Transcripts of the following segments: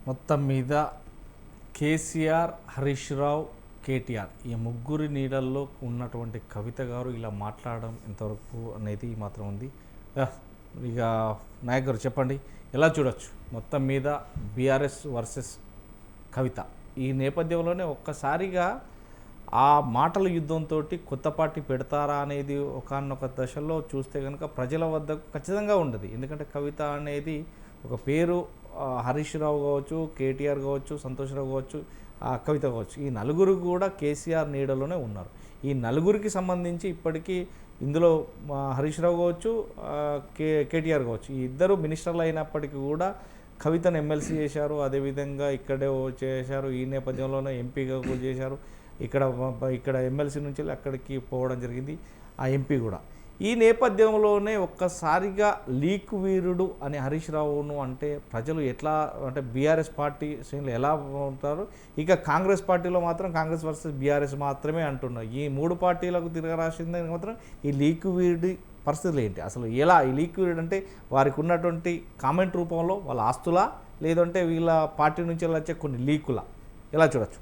మొత్తం మీద కేసీఆర్, హరీష్ రావు, కేటీఆర్ ఈ ముగ్గురి నీడల్లో ఉన్నటువంటి కవిత గారు ఇలా మాట్లాడడం ఎంతవరకు అనేది మాత్రం ఉంది. ఇక నాయక్ గారు చెప్పండి, ఎలా చూడొచ్చు మొత్తం మీద బీఆర్ఎస్ వర్సెస్ కవిత ఈ నేపథ్యంలోనే ఒక్కసారిగా ఆ మాటల యుద్ధంతో కొత్త పార్టీ పెడతారా అనేది ఒకానొక దశలో చూస్తే కనుక ప్రజల వద్ద ఖచ్చితంగా ఉండదు. ఎందుకంటే కవిత అనేది ఒక పేరు, హరీష్ రావు కావచ్చు, కేటీఆర్ కావచ్చు, సంతోష్రావు కావచ్చు, కవిత కావచ్చు, ఈ నలుగురు కూడా కేసీఆర్ నీడలోనే ఉన్నారు. ఈ నలుగురికి సంబంధించి ఇప్పటికీ ఇందులో హరీష్ రావు కావచ్చు, కేటీఆర్ కావచ్చు, ఈ ఇద్దరు మినిస్టర్లు అయినప్పటికీ కూడా కవితను ఎమ్మెల్సీ చేశారు, అదేవిధంగా ఇక్కడే చేశారు. ఈ నేపథ్యంలోనే ఎంపీగా కూడా చేశారు. ఇక్కడ ఎమ్మెల్సీ నుంచి అక్కడికి పోవడం జరిగింది ఆ ఎంపీ కూడా. ఈ నేపథ్యంలోనే ఒక్కసారిగా లీక్ వీరుడు అని హరీష్ రావును అంటే ప్రజలు ఎట్లా అంటే బీఆర్ఎస్ పార్టీ శ్రేణులు ఎలా ఉంటారు, ఇక కాంగ్రెస్ పార్టీలో మాత్రం కాంగ్రెస్ వర్సెస్ బీఆర్ఎస్ మాత్రమే అంటున్నారు. ఈ మూడు పార్టీలకు తిరగరాసింది మాత్రం ఈ లీక్ వీరుడి పరిస్థితులు ఏంటి, అసలు ఎలా ఈ లీక్ వీరుడు అంటే వారికి ఉన్నటువంటి కామెంట్ రూపంలో వాళ్ళ ఆస్తులా, లేదంటే వీళ్ళ పార్టీ నుంచి వచ్చే కొన్ని లీకులా, ఎలా చూడొచ్చు?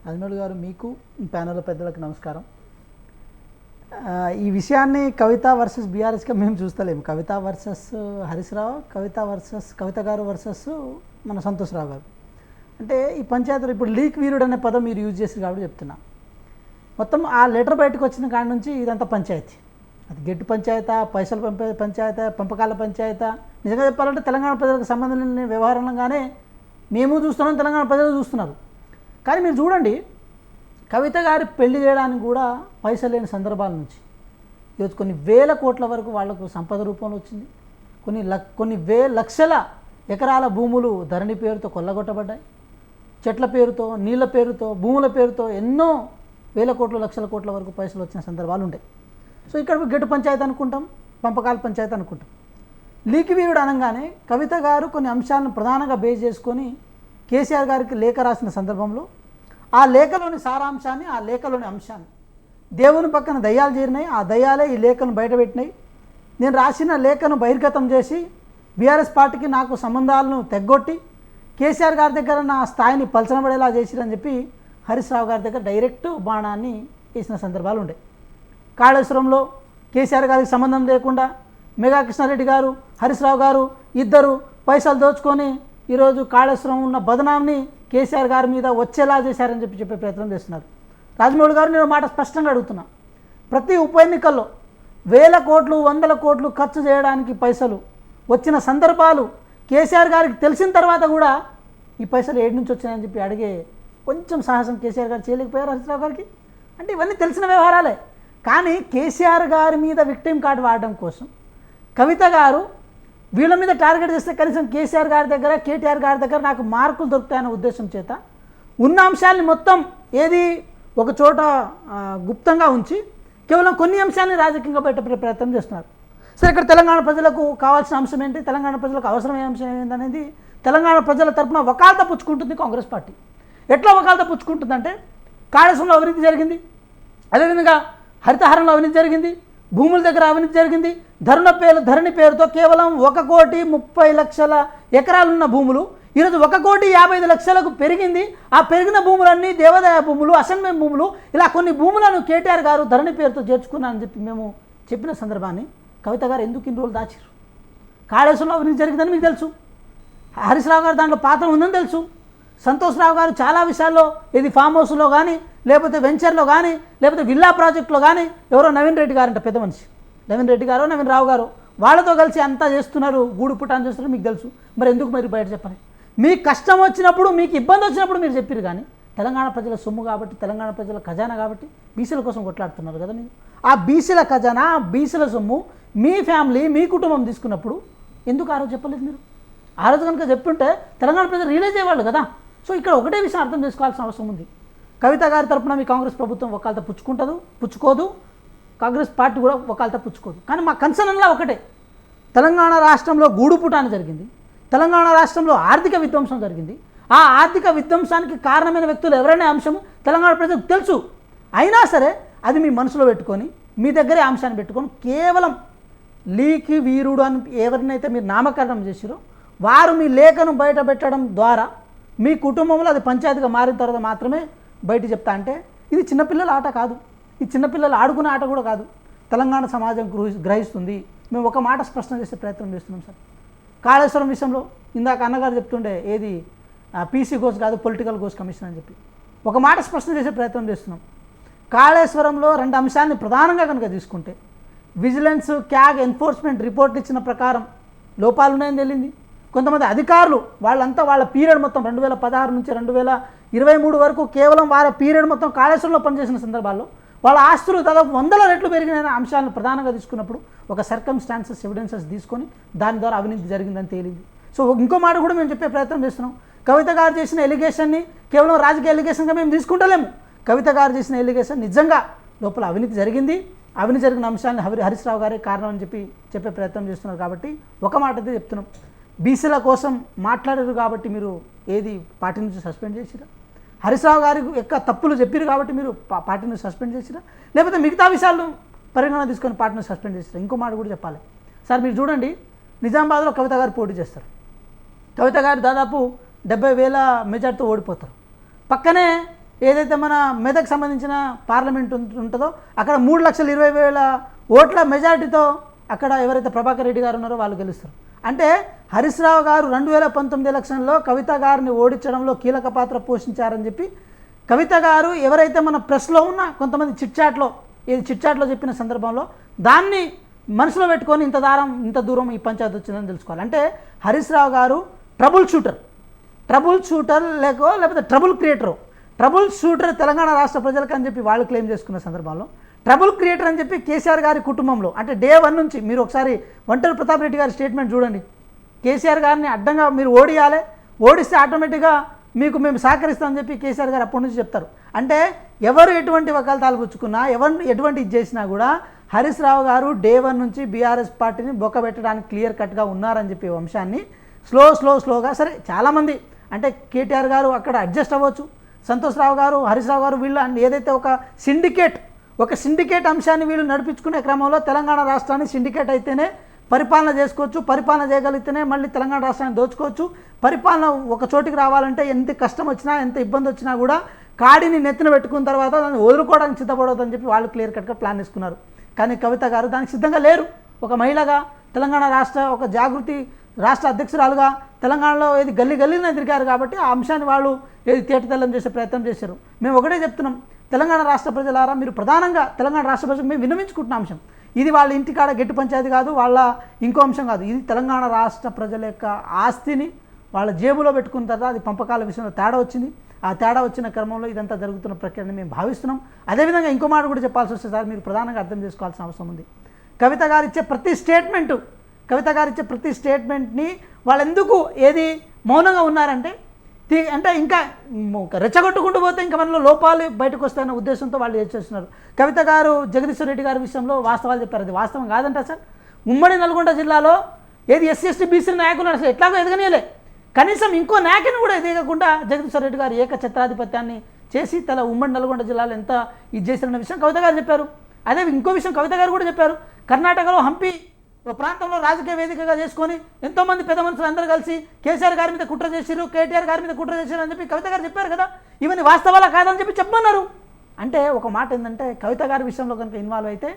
అజ్మల్ గారు, మీకు ప్యానెల్ పెద్దలకు నమస్కారం. ఈ విషయాన్ని కవిత వర్సెస్ బీఆర్ఎస్గా మేము చూస్తలేము. కవిత వర్సెస్ హరీష్ రావు, కవిత గారు వర్సెస్ మన సంతోష్ రావు గారు. అంటే ఈ పంచాయతీలో ఇప్పుడు లీక్ వీరుడు అనే పదం మీరు యూజ్ చేసి కాబట్టి చెప్తున్నా. మొత్తం ఆ లెటర్ బయటకు వచ్చిన కాడి నుంచి ఇదంతా పంచాయతీ. అది గెట్టు పంచాయత, పైసలు పంపే పంచాయత, పంపకాల పంచాయత. నిజంగా చెప్పాలంటే తెలంగాణ ప్రజలకు సంబంధం లేని వ్యవహారంగానే మేము చూస్తున్నాం, తెలంగాణ ప్రజలు చూస్తున్నారు. కానీ మీరు చూడండి, కవిత గారి పెళ్లి చేయడానికి కూడా పైసలు లేని సందర్భాల నుంచి ఈరోజు కొన్ని వేల కోట్ల వరకు వాళ్లకు సంపద రూపంలో వచ్చింది. కొన్ని లక్షల ఎకరాల భూములు ధరణి పేరుతో కొల్లగొట్టబడ్డాయి. చెట్ల పేరుతో, నీళ్ళ పేరుతో, భూముల పేరుతో ఎన్నో వేల కోట్లు, లక్షల కోట్ల వరకు పైసలు వచ్చిన సందర్భాలు ఉంటాయి. సో ఇక్కడ గెట్టు పంచాయతీ అనుకుంటాం, పంపకాల పంచాయతీ అనుకుంటాం. లీక్ వీరుడు అనగానే కవిత గారు కొన్ని అంశాలను ప్రధానంగా బేస్ చేసుకొని కేసీఆర్ గారికి లేఖ రాసిన సందర్భంలో ఆ లేఖలోని సారాంశాన్ని, ఆ లేఖలోని అంశాన్ని, దేవుని పక్కన దయ్యాలు చేరినాయి, ఆ దయ్యాలే ఈ లేఖను బయటపెట్టినాయి. నేను రాసిన లేఖను బహిర్గతం చేసి బీఆర్ఎస్ పార్టీకి నాకు సంబంధాలను తెగ్గొట్టి కేసీఆర్ గారి దగ్గర నా స్థాయిని పలచనబడేలా చేసిరని చెప్పి హరీష్ రావు గారి దగ్గర డైరెక్ట్ బాణాన్ని వేసిన సందర్భాలు ఉండే. కాళేశ్వరంలో కేసీఆర్ గారికి సంబంధం లేకుండా మెగా కృష్ణారెడ్డి గారు, హరీష్ రావు గారు ఇద్దరు పైసలు దోచుకొని ఈరోజు కాళేశ్వరం ఉన్న బదనాంని కేసీఆర్ గారి మీద వచ్చేలా చేశారని చెప్పే ప్రయత్నం చేస్తున్నారు. రాజమౌళి గారు, నేను మాట స్పష్టంగా అడుగుతున్నా. ప్రతి ఉప ఎన్నికల్లో వేల కోట్లు, వందల కోట్లు ఖర్చు చేయడానికి పైసలు వచ్చిన సందర్భాలు కేసీఆర్ గారికి తెలిసిన తర్వాత కూడా ఈ పైసలు ఏడు నుంచి వచ్చాయని చెప్పి అడిగే కొంచెం సాహసం కేసీఆర్ గారు చేయలేకపోయారు హరీష్ రావు గారికి. అంటే ఇవన్నీ తెలిసిన వ్యవహారాలే. కానీ కేసీఆర్ గారి మీద విక్టిమ్ కార్డు వాడడం కోసం కవిత గారు వీళ్ళ మీద టార్గెట్ చేస్తే కనీసం కేసీఆర్ గారి దగ్గర, కేటీఆర్ గారి దగ్గర నాకు మార్కులు దొరుకుతాయనే ఉద్దేశం చేత ఉన్న అంశాలని మొత్తం ఏది ఒక చోట గుప్తంగా ఉంచి కేవలం కొన్ని అంశాలని రాజకీయంగా బయటపడే ప్రయత్నం చేస్తున్నారు. సరే, ఇక్కడ తెలంగాణ ప్రజలకు కావాల్సిన అంశం ఏంటి, తెలంగాణ ప్రజలకు అవసరమైన అంశం ఏంటనేది తెలంగాణ ప్రజల తరఫున వకాల్తా పుచ్చుకుంటుంది కాంగ్రెస్ పార్టీ. ఎట్లా వకాల్తా పుచ్చుకుంటుందంటే, కాళేశ్వరంలో అవినీతి జరిగింది, అదేవిధంగా హరితహారంలో అవినీతి జరిగింది, భూముల దగ్గర అవినీతి జరిగింది, ధరణి పేరుతో కేవలం 1,30,00,000 ఎకరాలున్న భూములు ఈరోజు 1,55,00,000కు పెరిగింది. ఆ పెరిగిన భూములన్నీ దేవాదాయ భూములు, అసైన్మెంట్ భూములు, ఇలా కొన్ని భూములను కేటీఆర్ గారు ధరణి పేరుతో చేర్చుకున్నారని చెప్పి మేము చెప్పిన సందర్భాన్ని కవిత గారు ఎందుకు ఇన్ని రోజులు దాచారు? కాళేశ్వరంలో అవినీతి జరిగిందని మీకు తెలుసు, హరీష్ రావు గారు దాంట్లో పాత్ర ఉందని తెలుసు, సంతోష్ రావు గారు చాలా విషయాల్లో ఇది ఫామ్ హౌస్లో కానీ, లేకపోతే వెంచర్లో కానీ, లేకపోతే విల్లా ప్రాజెక్టులో కానీ, ఎవరో నవీన్ రెడ్డి గారు అంటే పెద్ద మనిషి, నవీన్ రెడ్డి గారు, నవీన్ రావు గారు, వాళ్ళతో కలిసి అంతా చేస్తున్నారు, గూడు పుటాన్ని చేస్తున్నారు మీకు తెలుసు. మరి ఎందుకు మీరు బయట చెప్పాలి? మీకు కష్టం వచ్చినప్పుడు, మీకు ఇబ్బంది వచ్చినప్పుడు మీరు చెప్పారు. కానీ తెలంగాణ ప్రజల సొమ్ము కాబట్టి, తెలంగాణ ప్రజల ఖజానా కాబట్టి బీసీల కోసం కొట్లాడుతున్నారు కదా మీరు. ఆ బీసీల ఖజానా, బీసీల సొమ్ము మీ ఫ్యామిలీ, మీ కుటుంబం తీసుకున్నప్పుడు ఎందుకు ఆ రోజు చెప్పలేదు మీరు? ఆ రోజు కనుక చెప్తుంటే తెలంగాణ ప్రజలు రియలైజ్ అయ్యేవాళ్ళు కదా. సో ఇక్కడ ఒకటే విషయం అర్థం చేసుకోవాల్సిన అవసరం ఉంది. కవిత గారి తరఫున మీ కాంగ్రెస్ ప్రభుత్వం వకాల్తా పుచ్చుకోదు, కాంగ్రెస్ పార్టీ కూడా వకాల్తా పుచ్చుకోదు. కానీ మా కన్సర్న్లా ఒకటే, తెలంగాణ రాష్ట్రంలో గూడుపుటాన్ని జరిగింది, తెలంగాణ రాష్ట్రంలో ఆర్థిక విధ్వంసం జరిగింది. ఆ ఆర్థిక విధ్వంసానికి కారణమైన వ్యక్తులు ఎవరైనా అంశము తెలంగాణ ప్రజలకు తెలుసు. అయినా సరే అది మీ మనసులో పెట్టుకొని, మీ దగ్గరే అంశాన్ని పెట్టుకొని కేవలం లీక్ వీరుడు అని ఎవరినైతే మీరు నామకరణం చేసిరో వారు మీ లేఖను బయట పెట్టడం ద్వారా మీ కుటుంబంలో అది పంచాయతీగా మారిన తర్వాత మాత్రమే బయట చెప్తా. అంటే ఇది చిన్నపిల్లల ఆట కాదు, ఇది చిన్నపిల్లలు ఆడుకునే ఆట కూడా కాదు. తెలంగాణ సమాజం గ్రహిస్తుంది. మేము ఒక మాట స్పష్టం చేసే ప్రయత్నం చేస్తున్నాం సార్. కాళేశ్వరం విషయంలో ఇందాక అన్నగారు చెప్తుండే ఏది పీసీ గోస్ కాదు పొలిటికల్ గోస్ కమిషన్ అని చెప్పి ఒక మాట స్పష్టం చేసే ప్రయత్నం చేస్తున్నాం. కాళేశ్వరంలో 2 అంశాన్ని ప్రధానంగా కనుక తీసుకుంటే విజిలెన్స్ క్యాగ్ ఎన్ఫోర్స్మెంట్ రిపోర్ట్లు ఇచ్చిన ప్రకారం లోపాలు ఉన్నాయని తెలియంది. కొంతమంది అధికారులు వాళ్ళంతా వాళ్ళ పీరియడ్ మొత్తం 2016 నుంచి 2023 వరకు కేవలం వారి పీరియడ్ మొత్తం కాళేశ్వరంలో పనిచేసిన సందర్భాల్లో వాళ్ళ ఆస్తులు దాదాపు 100 రెట్లు పెరిగిన అంశాలను ప్రధానంగా తీసుకున్నప్పుడు ఒక సర్కమ్స్టాన్సెస్ ఎవిడెన్సెస్ తీసుకొని దాని ద్వారా అవినీతి జరిగిందని తేలింది. సో ఇంకో మాట కూడా మేము చెప్పే ప్రయత్నం చేస్తున్నాం. కవిత గారు చేసిన ఎలిగేషన్ని కేవలం రాజకీయ ఎలిగేషన్గా మేము తీసుకుంటలేము. కవిత గారు చేసిన ఎలిగేషన్ నిజంగా లోపల అవినీతి జరిగింది. అవినీతి జరిగిన అంశాన్ని హరీష్ రావు గారే కారణం అని చెప్పే ప్రయత్నం చేస్తున్నారు. కాబట్టి ఒక మాట అయితే చెప్తున్నాం, బీసీల కోసం మాట్లాడారు కాబట్టి మీరు ఏది పార్టీ నుంచి సస్పెండ్ చేసిరా? హరీష్ రావు గారి యొక్క తప్పులు చెప్పారు కాబట్టి మీరు పార్టీని సస్పెండ్ చేసిరా? లేకపోతే మిగతా విషయాలను పరిగణన తీసుకొని పార్టీని సస్పెండ్ చేసిరా? ఇంకో మాట కూడా చెప్పాలి సార్. మీరు చూడండి, నిజామాబాద్లో కవిత గారు పోటీ చేస్తారు. కవిత గారు దాదాపు 70,000 మెజార్టీతో ఓడిపోతారు. పక్కనే ఏదైతే మన మెదక్ సంబంధించిన పార్లమెంట్ ఉంటుందో అక్కడ 3,20,000 ఓట్ల మెజార్టీతో అక్కడ ఎవరైతే ప్రభాకర్ రెడ్డి గారు ఉన్నారో వాళ్ళు గెలుస్తారు. అంటే హరీష్ రావు గారు 2019 ఎలక్షన్లో కవిత గారిని ఓడించడంలో కీలక పాత్ర పోషించారని చెప్పి కవిత గారు ఎవరైతే మన ప్రెస్లో ఉన్న కొంతమంది చిట్చాట్లో చెప్పిన సందర్భంలో దాన్ని మనసులో పెట్టుకొని ఇంత దూరం ఈ పంచాయతీ వచ్చిందని తెలుసుకోవాలి. అంటే హరీష్ రావు గారు ట్రబుల్ షూటర్ లేకపోతే ట్రబుల్ షూటర్ తెలంగాణ రాష్ట్ర ప్రజలకు అని చెప్పి వాళ్ళు క్లెయిమ్ చేసుకున్న సందర్భంలో ట్రబుల్ క్రియేటర్ అని చెప్పి కేసీఆర్ గారి కుటుంబంలో అంటే డే 1 నుంచి మీరు ఒకసారి ఒంటరి ప్రతాప్ రెడ్డి గారి స్టేట్మెంట్ చూడండి. కేసీఆర్ గారిని అడ్డంగా మీరు ఓడిస్తే ఆటోమేటిక్గా మీకు మేము సహకరిస్తామని చెప్పి కేసీఆర్ గారు అప్పటి నుంచి చెప్తారు. అంటే ఎవరు ఎటువంటి వకాలతాలు పుచ్చుకున్నా ఎటువంటి ఇది చేసినా కూడా హరీష్ రావు గారు డే 1 నుంచి బీఆర్ఎస్ పార్టీని బొక్కబెట్టడానికి క్లియర్ కట్గా ఉన్నారని చెప్పి అంశాన్ని స్లోగా సరే చాలామంది అంటే కేటీఆర్ గారు అక్కడ అడ్జస్ట్ అవ్వచ్చు, సంతోష్ రావు గారు హరీష్ రావు గారు వీళ్ళు ఏదైతే ఒక సిండికేట్ అంశాన్ని వీళ్ళు నడిపించుకునే క్రమంలో తెలంగాణ రాష్ట్రాన్ని సిండికేట్ అయితేనే పరిపాలన చేసుకోవచ్చు, పరిపాలన చేయగలిగితేనే మళ్ళీ తెలంగాణ రాష్ట్రాన్ని దోచుకోవచ్చు. పరిపాలన ఒక చోటికి రావాలంటే ఎంత కష్టం వచ్చినా ఎంత ఇబ్బంది వచ్చినా కూడా కాడిని నెత్తిన పెట్టుకున్న తర్వాత దాన్ని వదులుకోవడానికి సిద్ధపడవద్దని చెప్పి వాళ్ళు క్లియర్ కట్గా ప్లాన్ వేసుకున్నారు. కానీ కవిత గారు దానికి సిద్ధంగా లేరు. ఒక మహిళగా తెలంగాణ రాష్ట్ర ఒక జాగృతి రాష్ట్ర అధ్యక్షురాలుగా తెలంగాణలో ఏది గల్లీన తిరిగారు కాబట్టి ఆ అంశాన్ని వాళ్ళు ఏది తేటతెల్లం చేసే ప్రయత్నం చేశారు. మేము ఒకటే చెప్తున్నాం, తెలంగాణ రాష్ట్ర ప్రజలారా మీరు ప్రధానంగా తెలంగాణ రాష్ట్ర ప్రజలకు మేము విన్నవించుకుంటున్న అంశం ఇది వాళ్ళ ఇంటికాడ గట్టి పంచాయతీ కాదు, వాళ్ళ ఇంకో అంశం కాదు. ఇది తెలంగాణ రాష్ట్ర ప్రజల యొక్క ఆస్తిని వాళ్ళ జేబులో పెట్టుకున్న తర్వాత అది పంపకాల విషయంలో తేడా వచ్చింది. ఆ తేడా వచ్చిన క్రమంలో ఇదంతా జరుగుతున్న ప్రక్రియని మేము భావిస్తున్నాం. అదేవిధంగా ఇంకో మాట కూడా చెప్పాల్సి వస్తే సార్ మీరు ప్రధానంగా అర్థం చేసుకోవాల్సిన అవసరం ఉంది. కవిత గారు ఇచ్చే ప్రతి స్టేట్మెంట్ని వాళ్ళు ఎందుకు ఏది మౌనంగా ఉన్నారంటే అంటే ఇంకా రెచ్చగొట్టుకుంటూ పోతే ఇంకా మనలో లోపాలు బయటకు వస్తాయన్న ఉద్దేశంతో వాళ్ళు చేస్తున్నారు. కవిత గారు జగదీశ్వర్ రెడ్డి గారి విషయంలో వాస్తవాలు చెప్పారు. అది వాస్తవం కాదంట సార్. ఉమ్మడి నల్గొండ జిల్లాలో ఏది ఎస్సీ బీసీ నాయకులు అసలు ఎట్లాగో ఎదగనీయలే, కనీసం ఇంకో నాయకుని కూడా ఎదగకుండా జగదీశ్వర్ రెడ్డి గారు ఏకఛత్రాధిపత్యాన్ని చేసి ఉమ్మడి నల్గొండ జిల్లాలో ఎంత ఇది చేశారన్న విషయం కవిత గారు చెప్పారు. అదే ఇంకో విషయం కవిత గారు కూడా చెప్పారు, కర్ణాటకలో హంపి ప్రాంతంలో రాజకీయ వేదికగా చేసుకొని ఎంతోమంది పెద్ద మనుషులు అందరూ కలిసి కేసీఆర్ గారి మీద కుట్ర చేసిరు, కేటీఆర్ గారి మీద కుట్ర చేశారు అని చెప్పి కవిత గారు చెప్పారు కదా. ఇవన్నీ వాస్తవాలా కాదని చెప్పమన్నారు. అంటే ఒక మాట ఏంటంటే కవిత గారి విషయంలో కనుక ఇన్వాల్వ్ అయితే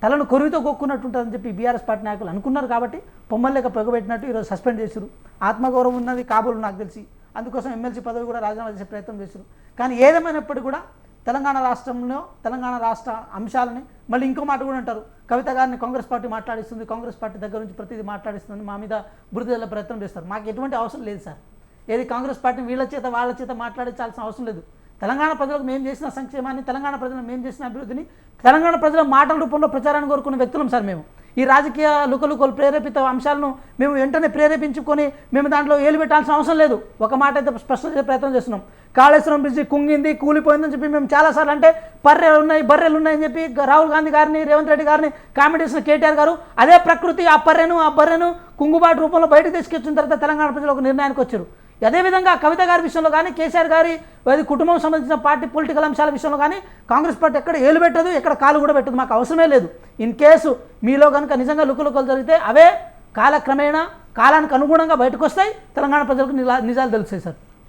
తలను కొరివితో కొక్కున్నట్టుంటుందని చెప్పి బీఆర్ఎస్ పార్టీ నాయకులు అనుకున్నారు కాబట్టి పొమ్మలేక పొగబెట్టినట్టు ఈరోజు సస్పెండ్ చేశారు. ఆత్మగౌరవం ఉన్నది కాబోలు నాకు తెలిసి, అందుకోసం ఎమ్మెల్సీ పదవి కూడా రాజీనామా చేసే ప్రయత్నం చేశారు. కానీ ఏదేమైనప్పటికీ కూడా తెలంగాణ రాష్ట్రంలో తెలంగాణ రాష్ట్ర అంశాలని మళ్ళీ ఇంకో మాట కూడా అంటారు, కవిత గారిని కాంగ్రెస్ పార్టీ మాట్లాడిస్తుంది, కాంగ్రెస్ పార్టీ దగ్గర నుంచి ప్రతిదీ మాట్లాడిస్తుంది, మా మీద బురదల ప్రయత్నం చేస్తారు. మాకు ఎటువంటి అవసరం లేదు సార్. ఏది కాంగ్రెస్ పార్టీ వాళ్ళ చేత మాట్లాడించాల్సిన అవసరం లేదు. తెలంగాణ ప్రజలకు మేము చేసిన సంక్షేమాన్ని, తెలంగాణ ప్రజలకు మేము చేసిన అభివృద్ధిని తెలంగాణ ప్రజల మాటల రూపంలో ప్రచారాన్ని కోరుకున్న వ్యక్తులం సార్ మేము. ఈ రాజకీయ లుకలుకలు ప్రేరేపిత అంశాలను మేము వెంటనే ప్రేరేపించుకొని మేము దాంట్లో ఏలు పెట్టాల్సిన అవసరం లేదు. ఒక మాట అయితే స్పష్టం చేసే ప్రయత్నం చేస్తున్నాం, కాళేశ్వరం బ్రిడ్జి కుంగింది కూలిపోయిందని చెప్పి మేము చాలాసార్లు అంటే బర్రెలు ఉన్నాయని చెప్పి రాహుల్ గాంధీ గారిని రేవంత్ రెడ్డి గారిని కామెంట్ చేసిన కేటీఆర్ గారు అదే ప్రకృతి ఆ బర్రెను కుంగుబాటు రూపంలో బయటకు తీసుకొచ్చిన తర్వాత తెలంగాణ ప్రజలు ఒక నిర్ణయానికి వచ్చారు. అదేవిధంగా కవిత గారి విషయంలో కానీ కేసీఆర్ గారి కుటుంబం సంబంధించిన పార్టీ పొలిటికల్ అంశాల విషయంలో కానీ కాంగ్రెస్ పార్టీ ఎక్కడ ఏలు పెట్టదు, ఎక్కడ కాలు కూడా పెట్టదు, మాకు అవసరమే లేదు. ఇన్ కేసు మీలో కనుక నిజంగా లుకలుకలు జరిగితే అవే కాలక్రమేణా కాలానికి అనుగుణంగా బయటకు వస్తాయి, తెలంగాణ ప్రజలకు నిజాలు తెలుస్తాయి సార్.